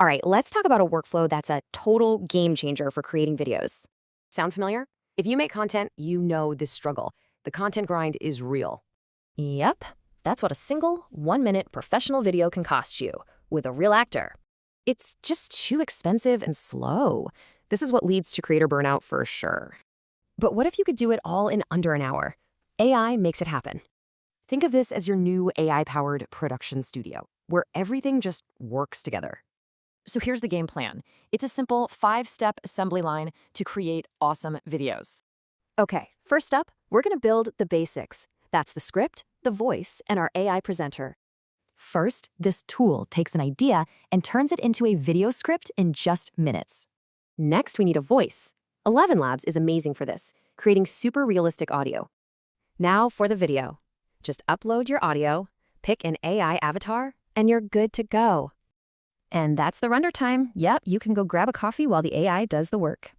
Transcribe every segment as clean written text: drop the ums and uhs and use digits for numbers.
All right, let's talk about a workflow that's a total game changer for creating videos. Sound familiar? If you make content, you know this struggle. The content grind is real. Yep, that's what a single 1-minute professional video can cost you with a real actor. It's just too expensive and slow. This is what leads to creator burnout for sure. But what if you could do it all in under an hour? AI makes it happen. Think of this as your new AI-powered production studio, where everything just works together. So here's the game plan. It's a simple 5-step assembly line to create awesome videos. Okay, first up, we're going to build the basics. That's the script, the voice, and our AI presenter. First, this tool takes an idea and turns it into a video script in just minutes. Next, we need a voice. ElevenLabs is amazing for this, creating super realistic audio. Now for the video. Just upload your audio, pick an AI avatar, and you're good to go. And that's the render time. Yep, you can go grab a coffee while the AI does the work.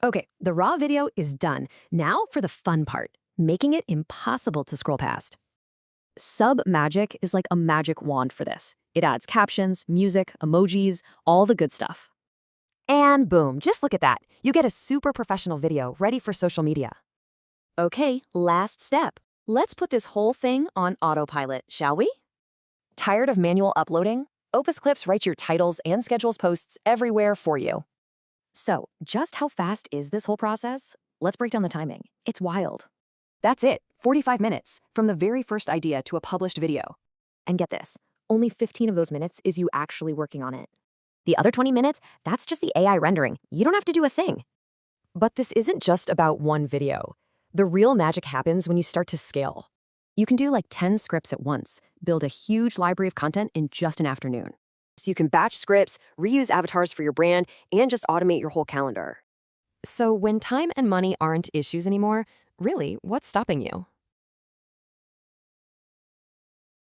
Okay, the raw video is done. Now for the fun part, making it impossible to scroll past. Submagic is like a magic wand for this. It adds captions, music, emojis, all the good stuff. And boom, just look at that. You get a super professional video ready for social media. Okay, last step. Let's put this whole thing on autopilot, shall we? Tired of manual uploading? Opus Clips writes your titles and schedules posts everywhere for you. So, just how fast is this whole process? Let's break down the timing. It's wild. That's it, 45 minutes, from the very first idea to a published video. And get this, only 15 of those minutes is you actually working on it. The other 20 minutes, that's just the AI rendering. You don't have to do a thing. But this isn't just about one video. The real magic happens when you start to scale. You can do like 10 scripts at once, build a huge library of content in just an afternoon. So you can batch scripts, reuse avatars for your brand, and just automate your whole calendar. So when time and money aren't issues anymore, really, what's stopping you?